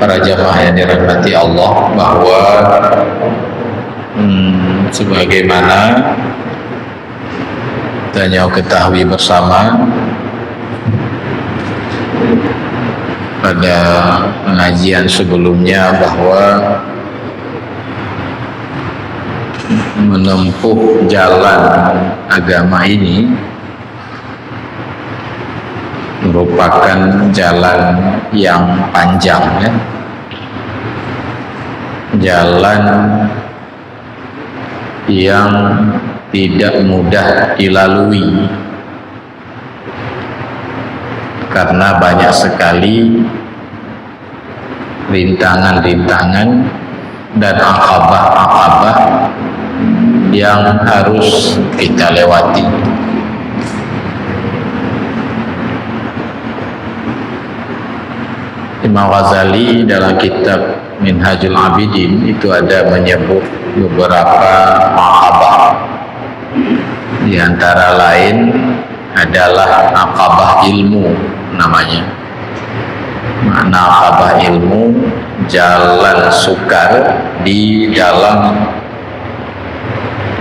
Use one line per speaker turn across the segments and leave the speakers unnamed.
para jamaah yang dirahmati Allah, bahwa sebagaimana kita ketahui bersama pada pengajian sebelumnya, bahwa menempuh jalan agama ini merupakan jalan yang panjang, ya. Jalan yang tidak mudah dilalui karena banyak sekali rintangan-rintangan dan akabah-akabah yang harus kita lewati. Imam Ghazali dalam kitab Minhajul Abidin itu ada menyebut beberapa akabah. Di antara lain adalah akabah ilmu namanya. Makna akabah ilmu, jalan sukar di dalam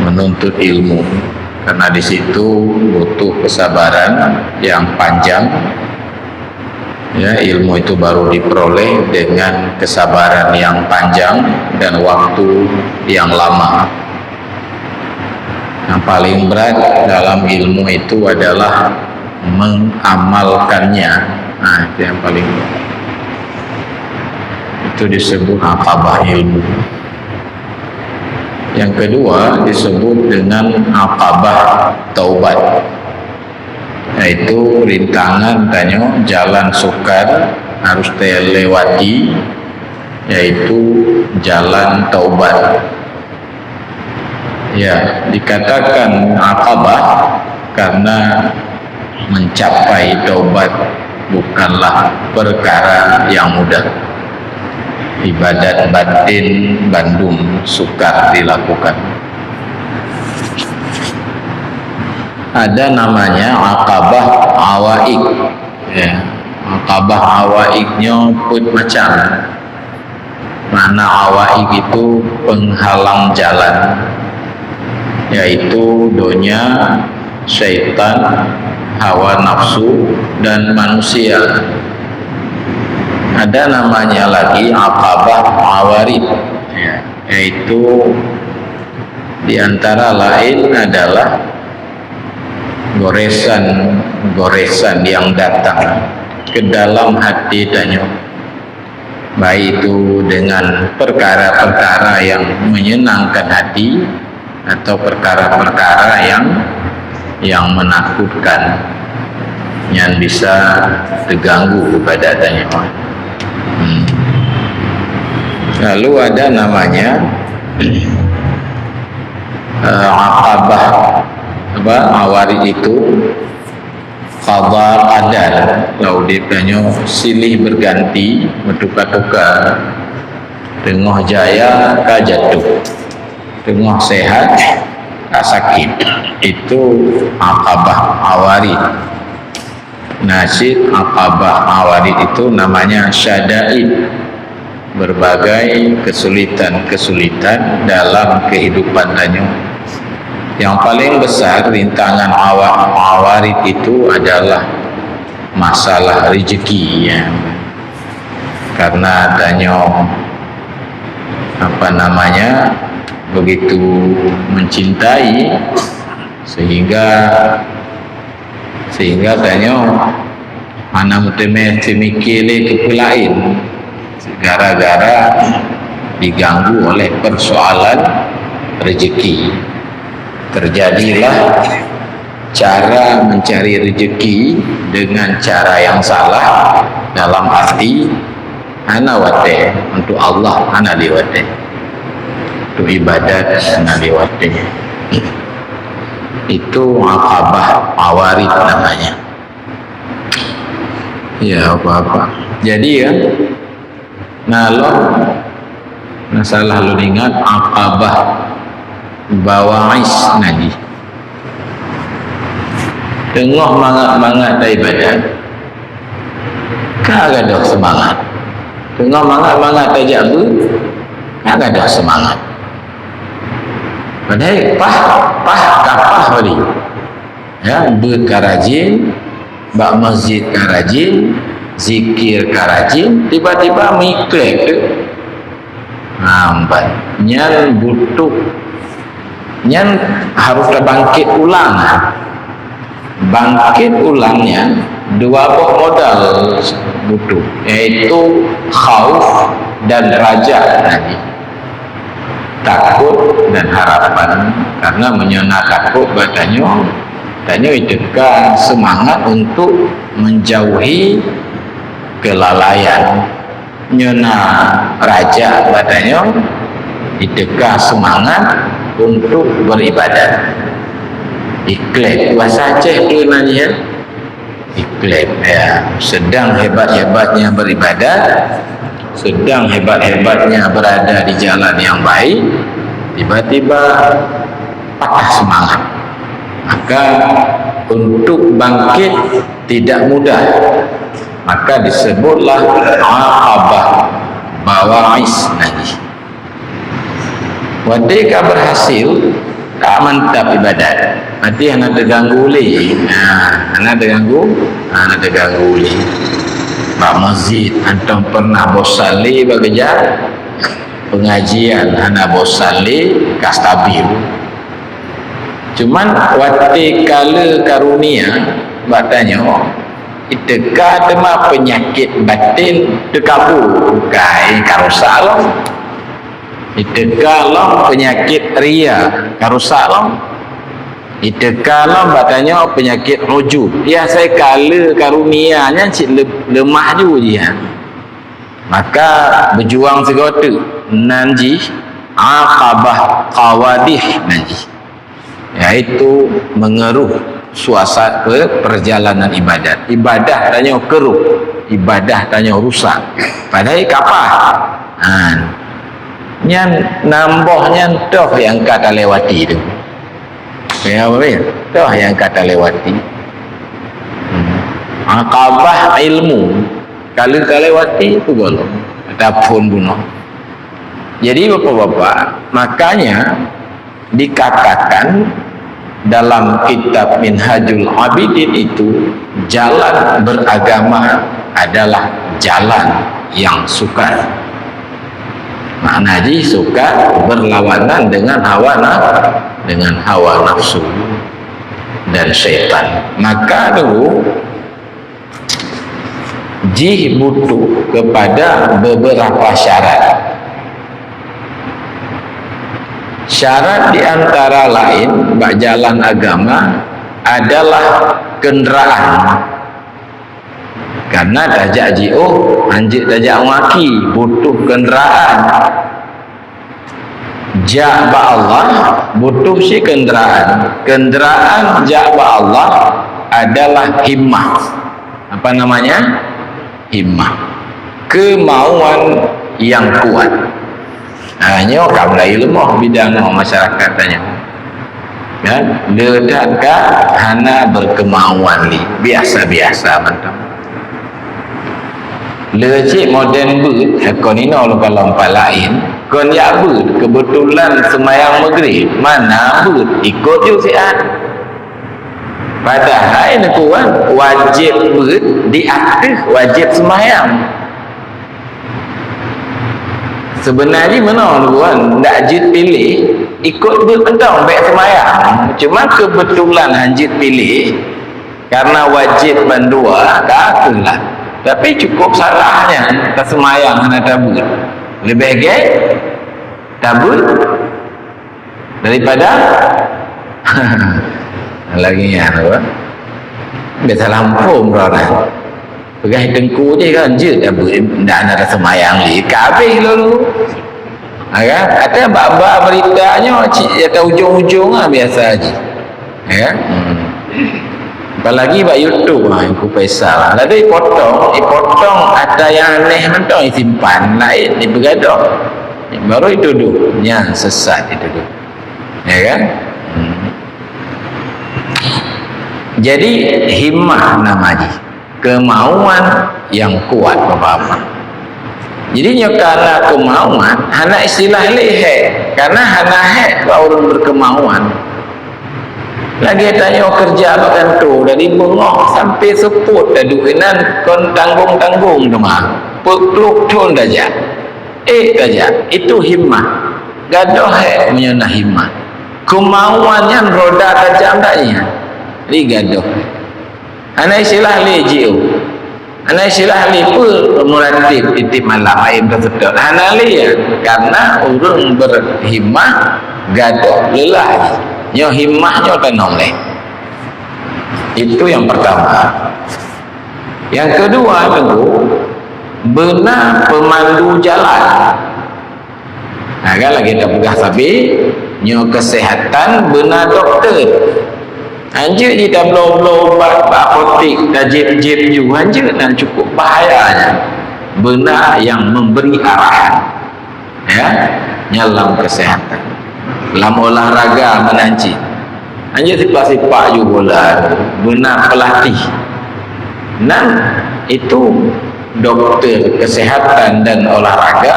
menuntut ilmu, karena di situ butuh kesabaran yang panjang. Ya, ilmu itu baru diperoleh dengan kesabaran yang panjang dan waktu yang lama. Yang paling berat dalam ilmu itu adalah mengamalkannya. Nah, itu yang paling berat. Itu disebut akabah ilmu. Yang kedua disebut dengan akabah taubat, yaitu rintangan jalan sukar harus dilewati, yaitu jalan taubat. Ya, dikatakan akabah karena mencapai taubat bukanlah perkara yang mudah. Ibadat batin Bandung sukar dilakukan. Ada namanya akabah awaik, ya. Akabah awaiknya pun macam mana. Awaik itu penghalang jalan, yaitu dunia, syaitan, hawa nafsu, dan manusia. Ada namanya lagi akabah awarid, ya, yaitu diantara lain adalah goresan yang datang ke dalam hati danyo, baik itu dengan perkara-perkara yang menyenangkan hati atau perkara-perkara yang menakutkan, yang bisa terganggu kepada danyo. Lalu ada namanya akabah awarid itu qadar qadar, lalu dia silih berganti, bertukar-tukar, tengah jaya ka jatuh, tengah sehat ka sakit. Itu akabah awarid. Nasib akabah awarid itu namanya syadaid, berbagai kesulitan-kesulitan dalam kehidupan danyo. Yang paling besar rintangan awarid itu adalah masalah rezeki, ya. Karena danyo begitu mencintai sehingga danyo mana muteme semikile kepulain gara-gara diganggu oleh persoalan rezeki. Terjadilah cara mencari rezeki dengan cara yang salah, dalam arti ana wate untuk Allah, ana liwate untuk ibadat, ana liwate. Itu akabah awarid namanya. Ya, apa-apa. Jadi ya, nalo masalah lu ingat akabah bawais nadi. Tengah mangat-mangat ibadat, kagak ada semangat. Tengah mangat-mangat tajak ber, tak ada semangat. Padahal kapah tadi. Ya, berkarajin, bak masjid karajin, zikir karajin, tiba-tiba miklek tu. Nampak. Nyan butuh. Nyan harus terbangkit ulang. Bangkit ulangnya dua buah modal butuh, yaitu khauf dan raja tadi, takut dan harapan. Karena menyona takut batanya itukah semangat untuk menjauhi kelalaian. Nyona raja batanya itukah semangat untuk beribadat. Iklim bahasa Aceh tu namanya iklim, ya. Sedang hebat-hebatnya beribadat, sedang hebat-hebatnya berada di jalan yang baik, tiba-tiba patah semangat. Maka untuk bangkit tidak mudah, maka disebutlah aqabah bawa'is nanti. Wadika berhasil, tak mantap ibadat, nanti anak terganggu oleh, anak terganggu oleh. Pak masjid, antum pernah bosan li bekerja pengajian, anak bosan li kastabil. Cuman waktu kala karunia, batanya, itukah tema penyakit batin terkabur, kai karusak lah. Itukah lah penyakit ria karusak lah. Itukah lah batanya penyakit rujub. Ya saya kala karunianya cik lemah juga dia. Maka berjuang segala nanti aqabah qawadih nanti, yaitu mengeruh suasana perjalanan ibadah tanya keruh, ibadah tanya rusak. Padahal kapal nyan nambahnya toh yang kata lewati tu. Ya apa ya? Toh yang kata lewati. Aqabah ilmu kalau lewati itu bolong ataupun bunuh. Jadi bapak-bapak, makanya dikatakan dalam kitab Minhajul Abidin itu, jalan beragama adalah jalan yang sukar. Makna ji suka berlawanan dengan hawa nafsu dan syaitan. Maka dulu ji butuh kepada beberapa syarat. Syarat di antara lain bak jalan agama adalah kenderaan. Karena dajak ji'o, anjik dajak ngaki, butuh kenderaan. Jak ba Allah, butuh si kenderaan. Kenderaan jak ba Allah adalah himmah. Apa namanya? Himmah. Kemauan yang kuat. Hanya kamu ilmu bidang masyarakat tanya. Ya, ledakkah hana berkemauan li biasa-biasa mantap. Lecik modern ber, kau ni nak lompat lain, kau ni ber kebetulan semayang maghrib, mana ber ikut je siat. Padahal nak kuat wajib ber di atas wajib semayang. Sebenarnya mana tuan nak anjit pilih ikut berpendang baik semayang, cuma kebetulan anjit pilih karena wajib bandua taklah, tapi cukup salahnya tak semayang hanya tabur, lebih baik tabur daripada lagi ya tuan biasa lampu berapa pegang tengku je kan je dah ada semayang ni kabeh lalu kan ada bab-bab beritanya atau ujung-ujung lah biasa aja ya apalagi bak YouTube aku pesal lah lalu dipotong ada yang aneh mentong simpan lain di begadah baru itu yang sesat itu ya kan jadi himmah namanya kemauan yang kuat bapak-bapak. Jadi karena kemauan, hana istilah lehe. Karena hana he orang berkemauan. Lagi tanya kerja makan tu dari bengok sampai seput dah duinan kon tanggung-tanggung tu mah. Peluk tun saja. Saja. Itu himmah. Gadoh he menyana himmah. Kemauannya roda tajam daknya. Jadi gadoh. Hana istilah lejiu. Ana istilah lipu muratib titip malam ayam tersedot. Hana ya karena orang berhimmah gadoh lelah. Nyo himmahnya tenong leh. Itu yang pertama. Yang kedua tunggu benar pemandu jalan. Nah, kan lagi dah pegah sabi nyo kesehatan benar doktor. Anjir di dah blow apotek dah jip juga anjir dan cukup bahayanya. Benar yang memberi arahan ya nyalam kesehatan. Dalam olahraga menanci. Anjir sifat-sifat juga bola benar pelatih. Dan itu dokter kesehatan dan olahraga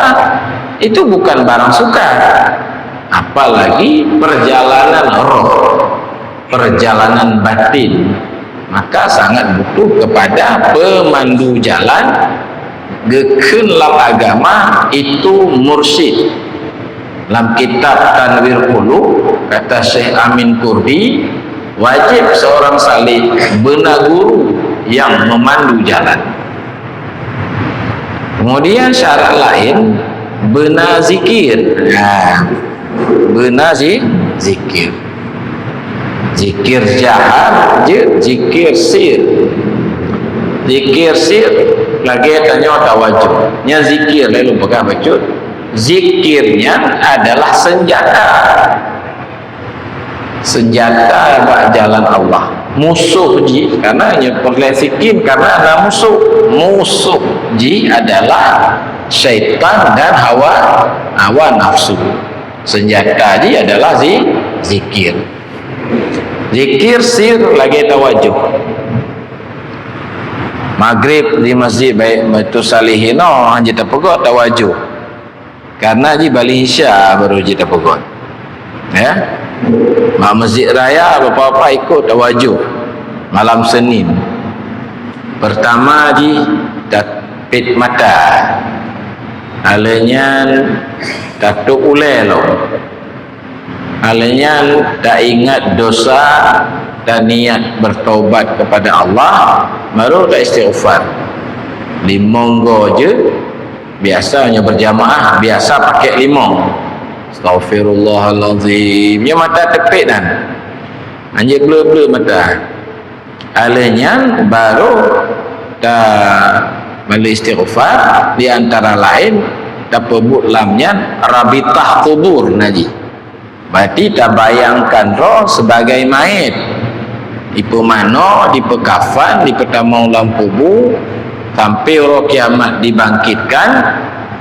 itu bukan barang sukar. Apalagi perjalanan roh, perjalanan batin, maka sangat butuh kepada pemandu jalan. Geken lam agama itu mursyid. Dalam kitab Tanwir Qulub kata Syekh Amin Kurdi, wajib seorang salih benar guru yang memandu jalan. Kemudian syarat lain benar zikir. Nah, benar zikir. Zikir jahar, zikir sir. Zikir sir lagi tanya tawajuh. Nya zikir lalu pegang bacut. Zikirnya adalah senjata. Senjata buat jalan Allah. Musuh ji karena perlesikin karena ada musuh ji adalah syaitan dan hawa nafsu. Senjata ji adalah zikir. Zikir sir lagi tawajuh. Maghrib di masjid baik Baitul Salihin hanya terpegot tawajuh. Karena di Bali Isya baru je terpegot. Ya. Mak Masjid Raya apa-apa ikut tawajuh malam Senin. Pertama di tapit mata. Alanya tatuk ulai lo. Alanya tak ingat dosa dan niat bertaubat kepada Allah baru tak istighfar. Limonggo je biasanya berjamaah biasa pakai limong. Astaghfirullahalazim. Ya mata tepik dan anjir blur mata. Alanya baru tak balik istighfar di antara lain tak pebut lamnya rabitah kubur naji. Berarti tak bayangkan roh sebagai mayit. Di pemano, di pekafan, di pertama lampu bu sampai roh kiamat dibangkitkan,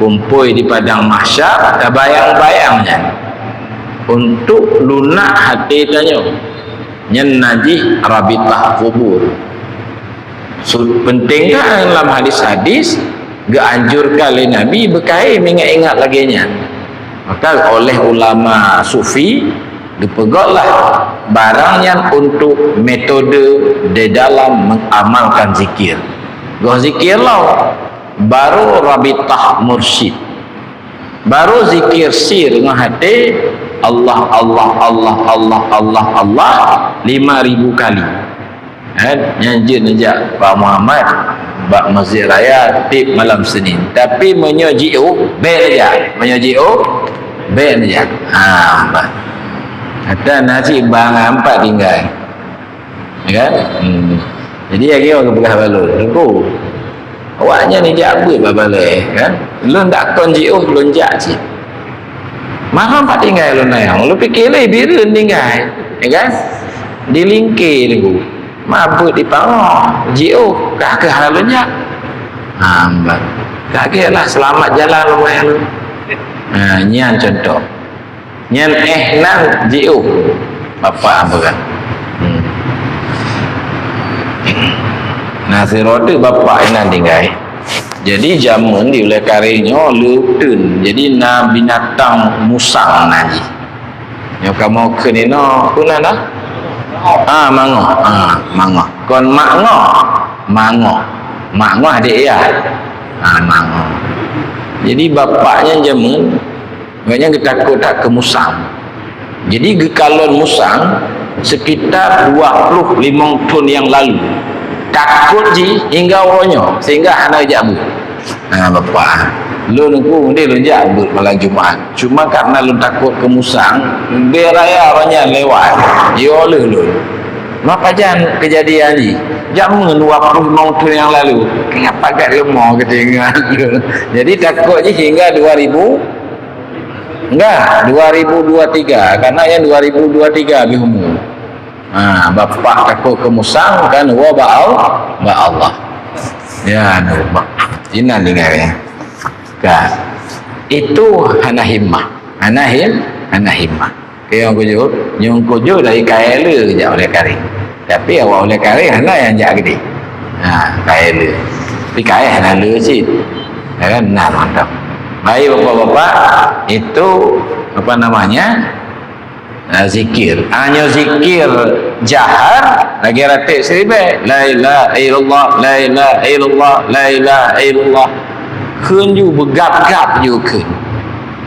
kumpul di padang mahsyar, tak bayang-bayangnya untuk lunak hati tanya nyen naji rabitah kubur. Penting kan dalam hadis-hadis geanjurkan oleh Nabi berkait mengingat-ingat laginya. Maka oleh ulama sufi dipegotlah barangnya untuk metode di dalam mengamalkan zikir. Goh zikir lah baru rabitah mursyid, baru zikir sir dengan hati Allah Allah Allah Allah Allah Allah 5.000 kali. Nyanyi najak Pak Muhammad Bak Masjid Raya tip malam Senin, tapi menyojiu ben aja, menyojiu ben aja. Ada nasi bang 4 tinggal, ya kan? Jadi lagi orang belah balon aku awaknya ni jak buat babalai kan lu tak konjiu lu jak sih maham pak tinggal lu nayang lu fikir leh biru tinggal ya kan dilingkir tu mabuk di pangok jiu kak ke halunya hamba kak lah selamat jalan lu main lu nyan contoh nyan nang jiu apa kan nasi roti bapak ini tinggal Jadi jamun di oleh karenyo leutun. Jadi na binatang musang naji. Yo kamu kenino kuna dah? Mango. Mango. Kon mango. Mango. Mango adik ya. Mango. Jadi bapaknya jamun banyak takut tak ke musang. Jadi gekalon musang sekitar 25 tahun yang lalu. Takut ji hingga wonyo sehingga anak jabu. Bapak lu nunggu dia lu jabut malam Jumaat. Cuma karena lu takut ke musang, beraya orangnya lewat. Yo lu. Maka jangan kejadian ni. Jamu 25 tahun yang lalu. Kenapa agak lemah ketinggalan. Jadi takut je hingga 2023 karena yang 2023 habis umur. Bapak takut ke musang kan wa Allah. Ya, ina dengar ya. Kan. Itu hana himmah. Hana himmah. Yang kuju dari kaila je oleh kari. Tapi awak oleh kari hana yang jak gede. Kaila. Tapi kaya hana le sih. Kan mantap. Baik bapak-bapak, itu apa namanya? Zikir. Hanya zikir jahar lagi ratik seribai. La ilaha illallah, la ilaha illallah, la ilaha illallah. Keun ju begap-gap ju keun.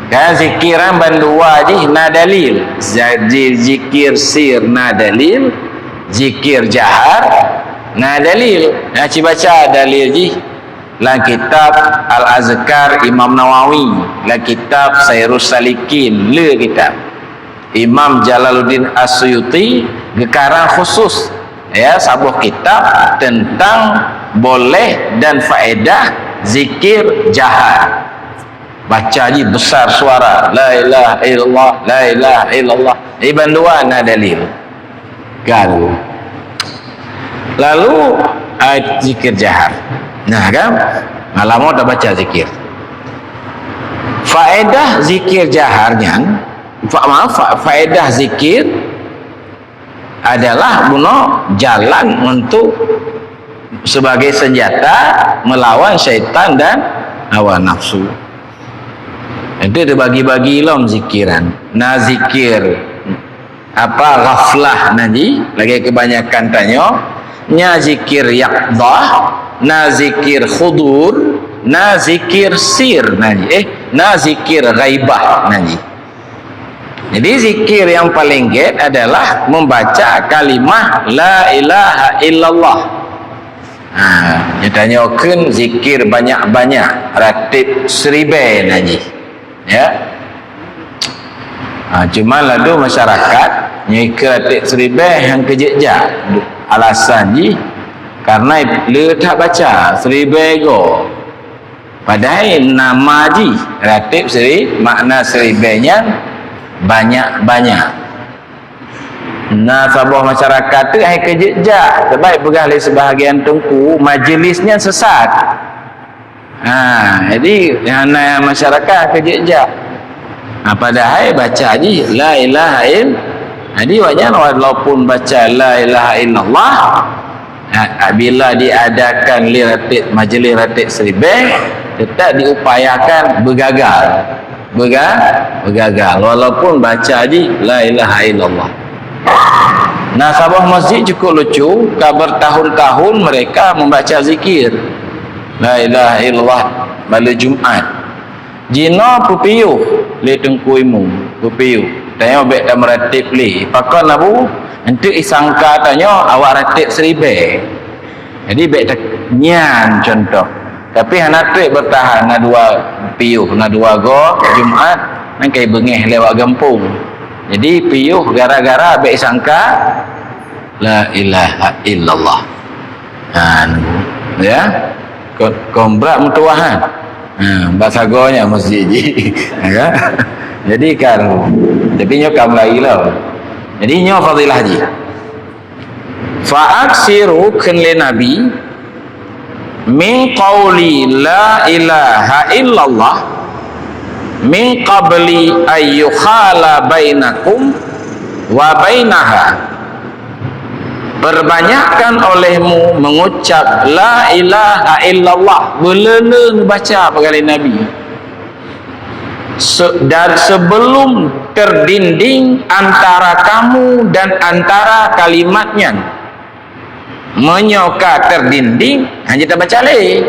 Kan zikiran bandua je na dalil. Zikir sir na dalil, zikir jahar na dalil. Nak baca dalil je. La kitab Al-Azkar Imam Nawawi, la kitab Sairus Salikin, le kitab Imam Jalaluddin As-Suyuti gekarang khusus ya sebuah kitab tentang boleh dan faedah zikir jahar. Baca je besar suara la ilaha illallah, la ilaha illallah. Bandua na dalil. Garu. Lalu zikir jahar. Nah kan, malam dah baca zikir. Faedah zikir jaharnya, faedah zikir adalah guna jalan untuk sebagai senjata melawan syaitan dan hawa nafsu. Itu dibagi-bagi lom zikiran. Nah zikir apa ghaflah nanti lagi kebanyakan tanya. Nya zikir yaqdah, na zikir khudur, na zikir sir nanti. Na zikir ghaibah nanti. Jadi zikir yang paling get adalah membaca kalimah la ilaha illallah. Ditanyakan zikir banyak-banyak ratib seribai nanti. Ya. Cuma lalu masyarakat nyikir ratib seribai yang kejejak. Alasan je karena dia tak baca seribai go. Padahal nama je ratib seri makna seribainya banyak-banyak. Nah sebuah masyarakat tu hai kejejak terbaik pegang oleh sebahagian tengku majlisnya sesat. Jadi yang masyarakat kejejak. Padahal baca je la ilaha illallah. Jadi wajar walaupun baca la ilaha illallah bila diadakan majlis ratib seribai tetap diupayakan bergagal walaupun baca je la ilaha illallah. Nah sebuah masjid cukup lucu, bertahun-tahun mereka membaca zikir la ilaha illallah pada Jumaat. Jina pupiyuh le tengkuimu pupiyuh tanya baik dah meratib li pakon abu untuk isangka tanya awak ratib seribai. Jadi baik tak nyan contoh tapi hana trip bertahan na dua piyuh na dua go Jumaat nang kai bengeh lewat gampung. Jadi piyuh gara-gara baik sangka la ilaha illallah. Ya kombrak mutuahan bahasa gonya masjid ya. Jadi kan tapi nyokam lagi lah. Jadi nyok fadilah ji fa'aksiru kenli nabi min qawli la ilaha illallah min qabli ayyukhala bainakum wa bainaha Perbanyakkan olehmu mengucap la ilaha illallah, belena baca perkara Nabi. Dan sebelum terdinding antara kamu dan antara kalimatnya, menyoka terdinding hanya kita baca leh.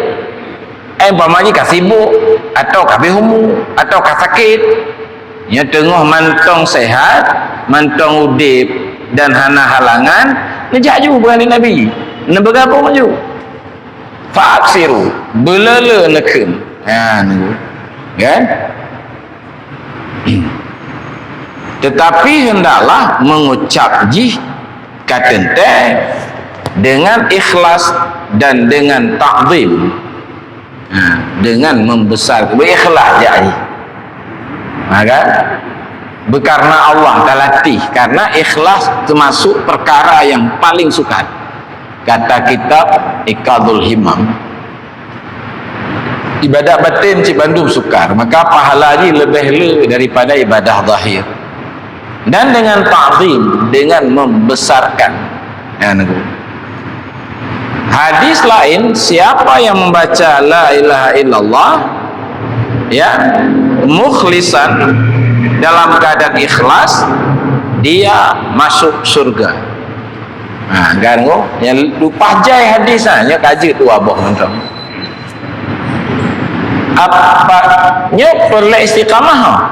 Umpamanya kah sibuk atau kah bihumu atau kah sakit, nya tengah mantong sehat, mantong udip dan hana halangan, nejaju berani Nabi, ne bergabung maju. Fa'aksiru, belala nekeun. Kan? Tetapi hendaklah mengucap jih kata dengan ikhlas dan dengan ta'zim, dengan membesar, berikhlas jadi. Maka berkarena Allah talatih, karena ikhlas termasuk perkara yang paling sukar. Kata kitab Iqadul Himam, ibadah batin Cik Bandung sukar, maka pahala ni lebih daripada ibadah zahir. Dan dengan ta'zim, dengan membesarkan. Hadis lain, siapa yang membaca la ilaha illallah ya mukhlisan, dalam keadaan ikhlas, dia masuk surga. Kan yang lupa jai hadis nya kaji tu abah mentang. Apanya perlu istiqamah.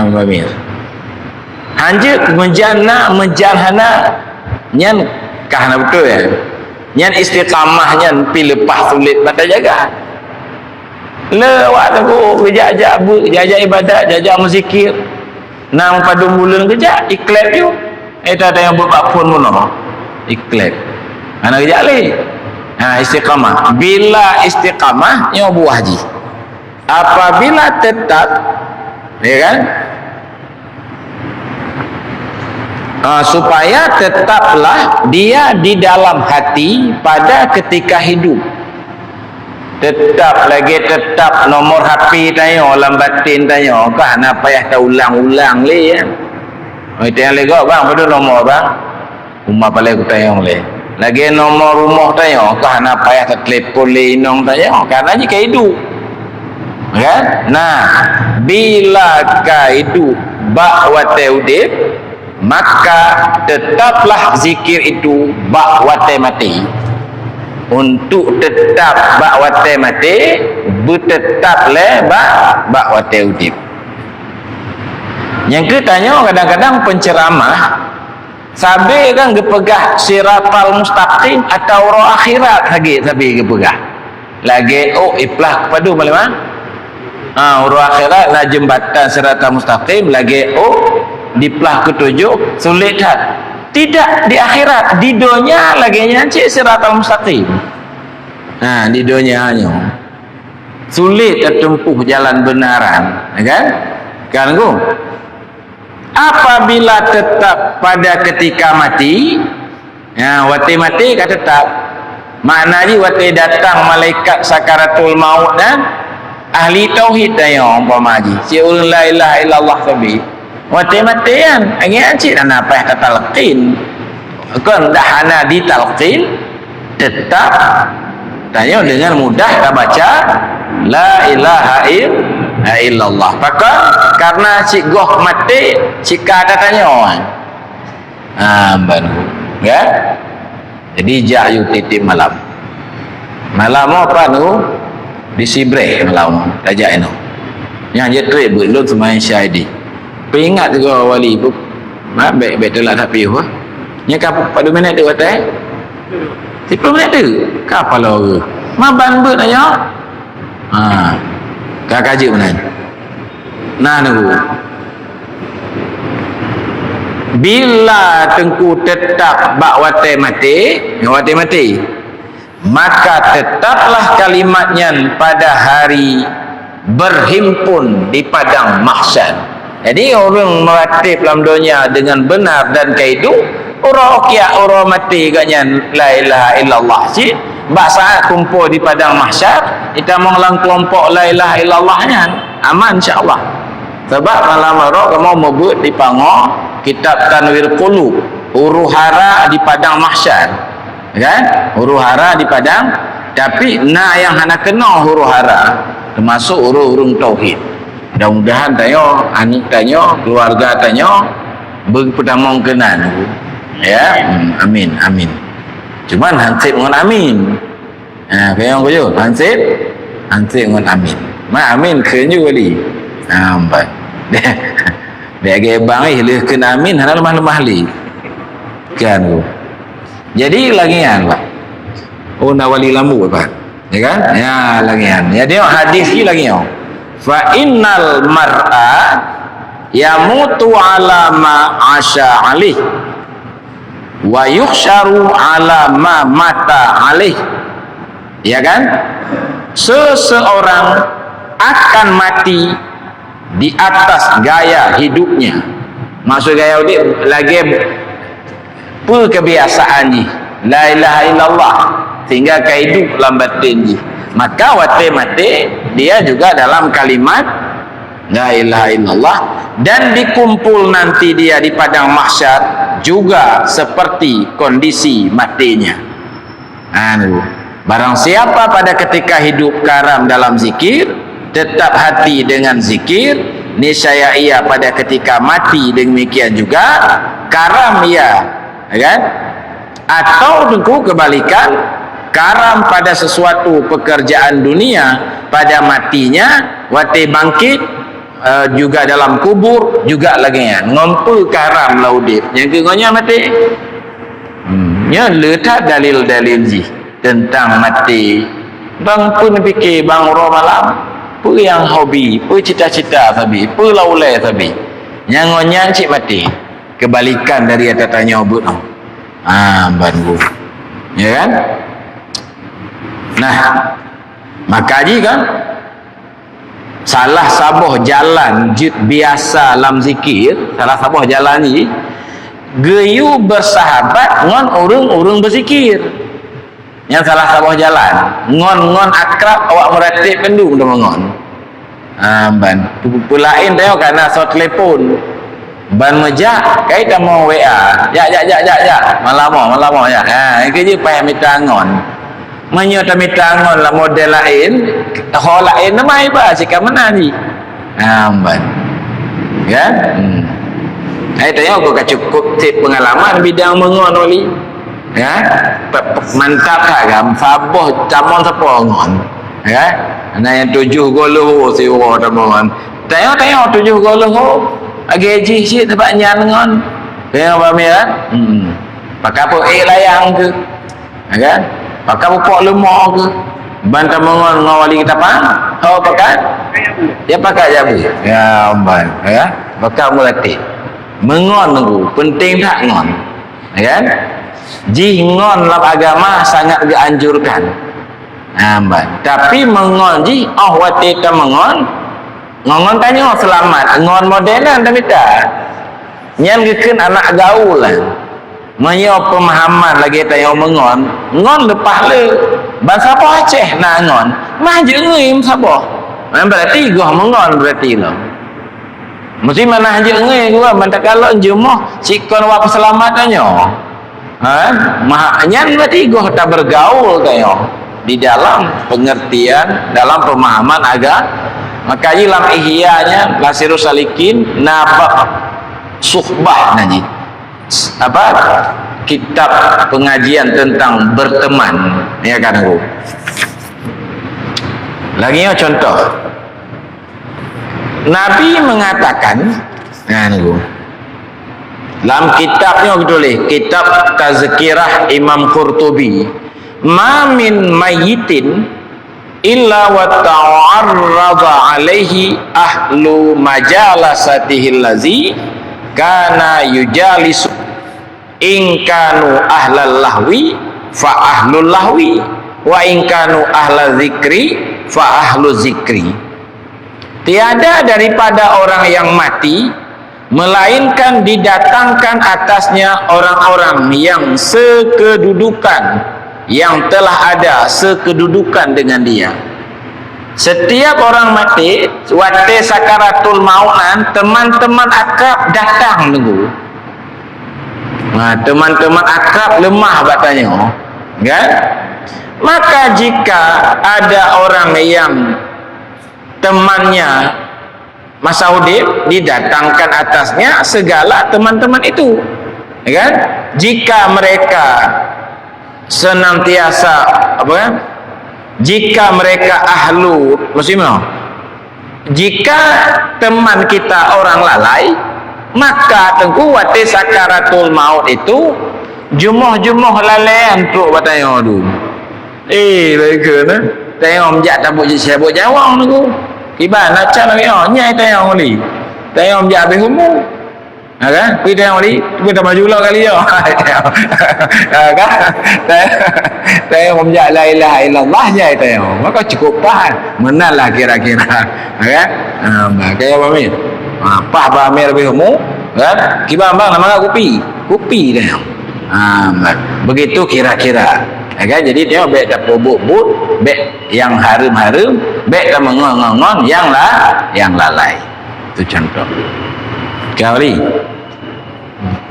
Mamir. Anjir menjana nyan kahna betul ya. Nyan istiqamah nyan pi lepas sulit pada jaga. Lewat aku jajak ibadat, jajak muzikir. Nang padu bulan kerja iklan tu. Eta ada yang buat pun mono. Iklan. Ana kerja le. Istiqamah. Bila istiqamah nya buah haji. Apabila tetap, ya kan? Supaya tetaplah dia di dalam hati pada ketika hidup. Tetap nomor HP tanya, lambatin tanya, kan apa payah tak ulang-ulang le ya. Itu yang lega bang, pada nomor bang. Rumah paling aku tanya le. Lagi nomor rumah tanya, kan apa payah tak telefon le inong tanya, karena ni hidup. Kan? Nah, bila hidup bak wate udip, maka tetaplah zikir itu bak wate mati. Untuk tetap bak wate mati, bertetap le bak wate udip. Yang kita tanya kadang-kadang penceramah sabe kan gepegah siratal mustaqim atau roh akhirat lagi sabe gepegah. Lagi iplah kepada malam roh akhirat lah jembatan siratal mustaqim, lagi diplah ketujuh sulit tak. Tidak di akhirat, di dunia lagi nyancik siratal mustaqim. Di dunia hanya sulit tertempuh jalan benaran, kan? Kan go? Apabila tetap pada ketika mati, wati mati kan tetap. Maknanya wati datang malaikat sakaratul maut dan ahli tauhid tanya umpama haji. Siul la ilaha illallah sabi. Wati matian, angin cik dan apa yang talqin. Kan dah hana ditalqin, tetap tanya dengan mudah dah baca la ilaha illallah. Maka karena cik goh mati, cik ada tanya baru ya. Jadi jayu titip malam. Malam apa tu? Di Sibreh malam tajak itu. Yang je trip belum semain syahidi. Peringat juga wali bu. Baik-baik telah tak piuh. Nya kapal pada minit tu kata. 10 minit tu. Kapal lo. Maban ber tanya. Kak kaji mana? Nunggu. Bila tengku tetap bak wate mati, maka tetaplah kalimatnya pada hari berhimpun di padang mahsyar. Jadi orang meratib dalam dunia dengan benar dan kaidu, orang kia orang mati katnya la ilaha illallah si bak saat kumpul di padang mahsyar, kita mengelang kelompok la ilaha illallahnya aman insyaallah. Sebab malam marok kamu mebut di pango kitab Tanwir Qulub huru-hara di padang mahsyar, kan? Huru-hara di padang, tapi yang hana kena huru-hara termasuk urung tauhid. Mudah-mudahan tanyo anak tanyo, keluarga tanyo berpedamong kenan, ya. Amin, amin. Cuman hansip ngon amin. Kayong ko yun, hansip ngon amin. Amin kenyu kali. Nampak. Dia gebang leh kena amin hana lemah-lemah li. Kan ku. Jadi lagian Pak. Nawali lambu Pak. Ya kan? Ya lagian. Ya dia hadis ni lagi yo. Fa innal mar'a yamutu ala ma asya alih wa yuhsyaru ala ma mata alih. Ya kan? Seseorang akan mati di atas gaya hidupnya. Maksud gaya hidup lagi kebiasaan ni la ilaha illallah sehingga kehidup lambatin ni, maka mati dia juga dalam kalimat la ilaha illallah, dan dikumpul nanti dia di padang mahsyar juga seperti kondisi matinya. Barang siapa pada ketika hidup karam dalam zikir, tetap hati dengan zikir, niscaya ia pada ketika mati demikian juga karam ia, kan? Atau tunggu kebalikan, karam pada sesuatu pekerjaan dunia, pada matinya wate bangkit juga dalam kubur juga lagi ya ngumpul karam laudip yang kegonya mati. Ya letak dalil-dalil ji tentang mati. Bang pun fikir bang roh malam apa yang hobi, apa cita-cita sabi, apa laulai sabi. Yang ngonyang cik mati. Kebalikan dari yang tanya obut no. Bantu. Ya kan? Nah, maka ji kan salah sabuh jalan biasa dalam zikir, salah sabuh jalan ni geyu bersahabat ngon urung berzikir. Yang salah sabuh jalan ngon akrab awak meratib pendu dah mengon. Ban pulain teo karena so telefon ban mejak kai dah mau WA ya malam ya ke je payah minta ngon menyo ta minta ngon lah model lain ho lain namai ba sikap mana ni ban kan tengok aku cukup tip pengalaman bidang mengon oli ya mantap kan saboh camon sapo ngon ya ana yang 7 goluh siwa tamon tengok 7 goluh gaji si tempat nyan ngon tengok apa ya pakai apa layang ke kan pakai pokok lemah ke bantam mengon ngawali kita apa pakai dia pakai jabu ya amban ya pakai mulati mengon tu penting tak ngon kan ji ngon dalam agama sangat dianjurkan amban tapi mengon ji wati ta mengon ngon tanya selamat ngon modelan tapi tak nyan geken anak gaul lah menyo pemahaman lagi tanya mengon lepas le bahasa apa Aceh nak ngon mah je ngim sabo berarti gua mengon berarti lo mesti mana je ngim gua mantak kalau jumuh sikon wa keselamatannya nyan berarti gua tak bergaul kayo di dalam pengertian dalam pemahaman agama. Maka dalam ihya'nya Nasirus Salikin nabak suhbah naji apa kitab pengajian tentang berteman ya kan aku lagi contoh Nabi mengatakan aku dalam kitabnya ditulis kitab Tazkirah Imam Qurtubi ma min mayyitin illa wa ta'arrada alaihi ahlu majalasatihil lazi kana yujalisu in kanu ahlal lahwi fa ahlul lahwi wa in kanu ahlal zikri fa ahlul zikri. Tiada daripada orang yang mati melainkan didatangkan atasnya orang-orang yang sekedudukan yang telah ada sekedudukan dengan dia. Setiap orang mati wate sakaratul mautan teman-teman akrab datang nunggu Teman-teman akrab lemah katanya, kan? Maka jika ada orang yang temannya masa udip didatangkan atasnya segala teman-teman itu, kan? Jika mereka senantiasa apa kan? Jika mereka ahlu muslimah, jika teman kita orang lalai, maka tengku wati sakaratul maut itu jumuh-jumuh lalaian tu batanya tu. Mereka na tengok menjak tabuk sebut jawang tu. Kiban nak cak lagi nyai tengok ni. Tengok menjak habis umur. Kan? Pergi tengok ni, cuba dah maju lah kali ya. Kan? Tengok menjak la ilaha illallah nyai tengok. Maka cukup faham. Menalah kira-kira. Kan? Kayak apa ni? Pah Amir lebih umur, kan? Kiban bang nama kopi dah. Begitu kira-kira, kan? Jadi dia baik dah pobok-bot, baik yang harum-harum, baik dah mengon-ngon yang lalai. Itu contoh. Kali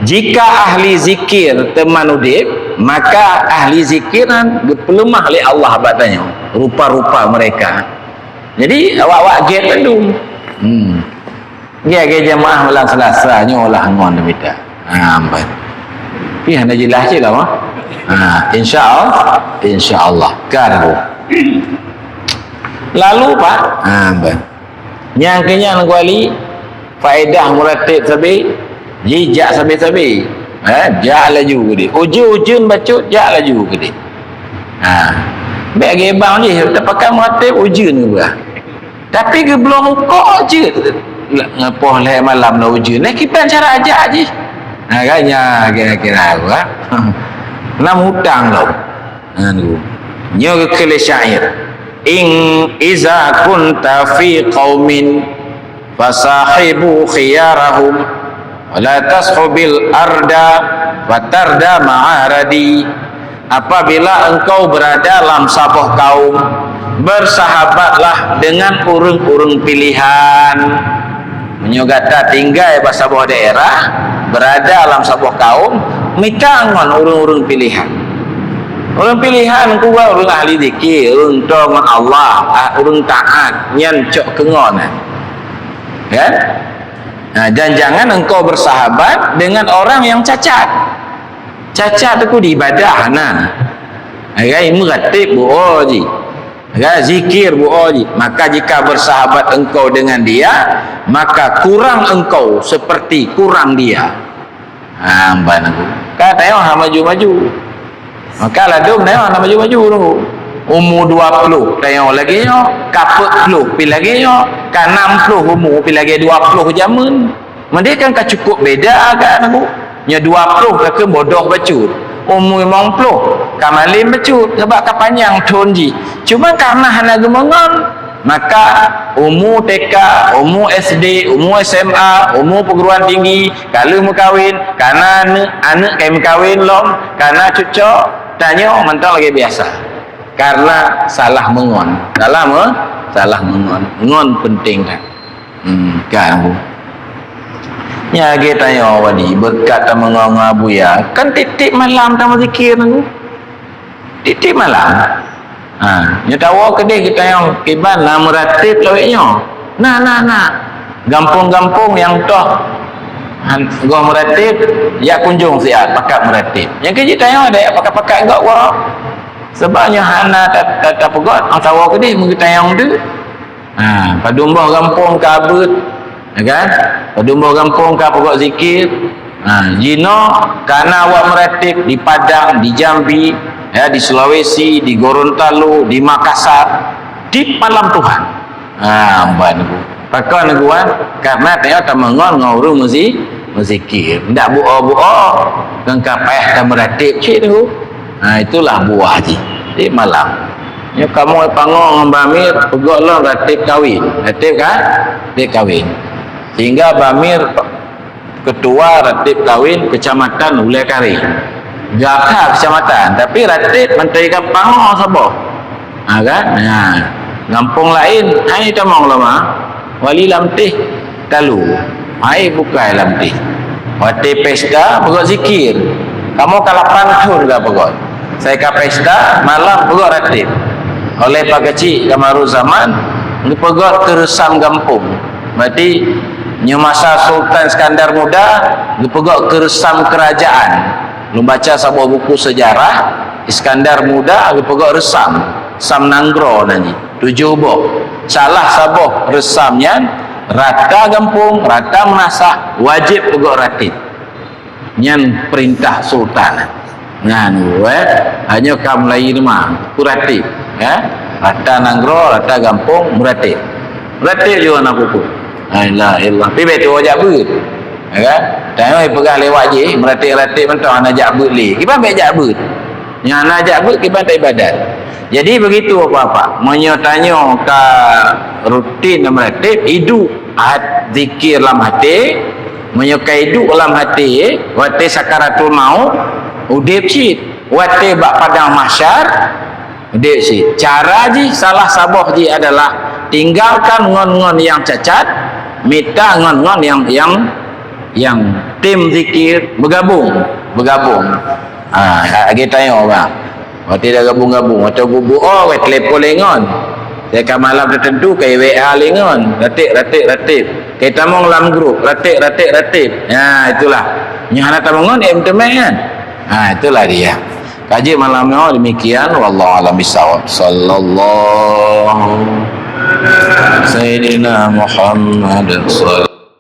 jika ahli zikir teman udip, maka ahli zikiran berpelemah oleh Allah batanya rupa-rupa mereka. Jadi awak-awak get pendum. Dia ke jemaah malam Selasa nyolah ngon kita. Ambat. Pi hanya jelas je lah. Insya-Allah kan. Lalu Pak, ambat. Yang kenyang kuali faedah muratib sabi, jijak sabi-sabi. Jak laju ke dia. Ujun bacut jak laju ke dia. Baik gebang je kita pakai muratib ujun ke bah. Tapi ke belum muka je. Ngapoh leh malam lah ujun. Kita cara ajak je. Kayaknya kira-kira apa? Nak hutang tau. Nyo ke syair. Iza kunta fi qaumin fasahibu khiyarahum wala tashubil arda fatarda ma'aradi. Apabila engkau berada dalam sabuh kaum, bersahabatlah dengan urung-urung pilihan. Menyogata tinggal di sebuah daerah, berada dalam sebuah kaum, mitangon urung-urung pilihan. Urung pilihan kuwa urung ahli zikir, urung dengan Allah, urung taat, nyancok kengon. Kan? Dan jangan engkau bersahabat dengan orang yang cacat. Cacat tu di ibadah Agai meratib buo ji. Zikir buoji. Maka jika bersahabat engkau dengan dia, maka kurang engkau seperti kurang dia. Amban aku kata tengok maju-maju, maka ladung tengok maju-maju dulu. Umur 20 tengok lagi yo, kapek 10 pi lagi yo, kan 60 umur pi lagi 20 jaman. Mereka kan cukup beda kan aku. Nya 20 ke bodoh bacut. Umur 50 kamalim becut sebab kapanjang tonji. Cuma karena hana gemengon, maka umur TK, umur SD, umur SMA, umur perguruan tinggi, kalau mau kahwin, karena anak kayak kahwin lom, karena cucok tanya mental lagi biasa. Karena salah mengon. Salah mengon. Mengon penting kan. Kan Bu. Ya kita tanya wadi berkat mengon abuya kan titik malam tamu zikir tu. Titik malam. Nya tahu ke dia kita yang kiban lah meratib laweknya. Nah. Gampung-gampung yang toh gua meratib ya kunjung siat pakat meratib. Yang kita tanya ada pakat-pakat enggak gua. Sebabnya hana tak pegot ang tahu ke dia kita yang tu. Padumbah gampung kabut. Kan? Padumbah gampung ka pokok zikir. Jino karena awak meratib di Padang, di Jambi, ya, di Sulawesi, di Gorontalo, di Makassar, di malam Tuhan. Amban aku. Pakon aku karena tengok mengon ngurung muzikir. Ndak buo-buo kan kapeh ta meratib cik tu. Itulah buah di malam. Ya kamu pangong ngambamir pegolong ratib kawin. Ratib kan? Ratib kawin. Sehingga Bamir ketua ratib kawin kecamatan Ulai Kari. Gakah kecamatan, tapi ratib menteri kapang sabo. Kan? Gampung lain ai tamang lama. Wali lamtih talu. Ai bukai lamtih. Waktu pesta pegot zikir. Kamu kalau pantun ke pegot. Saya ke pesta malam pegot ratib. Oleh pak kecil kamaru zaman ni pegot keresam gampung. Berarti nya masa Sultan Iskandar Muda ni pegot keresam kerajaan. Lu baca sebuah buku sejarah Iskandar Muda ni pegot resam. Sam Nanggro nanti 7 buah. Salah sabuh resamnya rata gampung, rata menasak, wajib pegot ratib. Nyan perintah sultan. Ngan hanya kam lain mah kuratib, ya. Rata Nanggro, rata gampung, muratib. Muratib juga nak buku. La ilaha illallah. Pi betul wajak beut. Ya kan? Tengok pegah lewat je, muratib-ratib mentang nak jak beut le. Kiban baik jak beut. Yang nak jak beut kiban tak ibadat. Jadi begitu apa-apa. Menyatanya ke rutin meratib hidup zikir dalam hati, menyukai hidup dalam hati, waktu sakaratul maut, udip sit, waktu bak padang mahsyar, udip sit. Cara ji salah sabah ji adalah tinggalkan ngon-ngon yang cacat, minta ngon-ngon yang tim zikir bergabung. Kita tanya orang. Waktu dah gabung-gabung atau bubuk telefon lengon. Saya ke malam tertentu ke WA lengon. Ratib. Kita mau dalam grup ratib. Ya itulah. Yang anak tamangon teman kan. Itulah dia. Kaji malam ini demikian. Wallahu a'lam bishawab. Sallallahu Sayyidina Muhammad sallallahu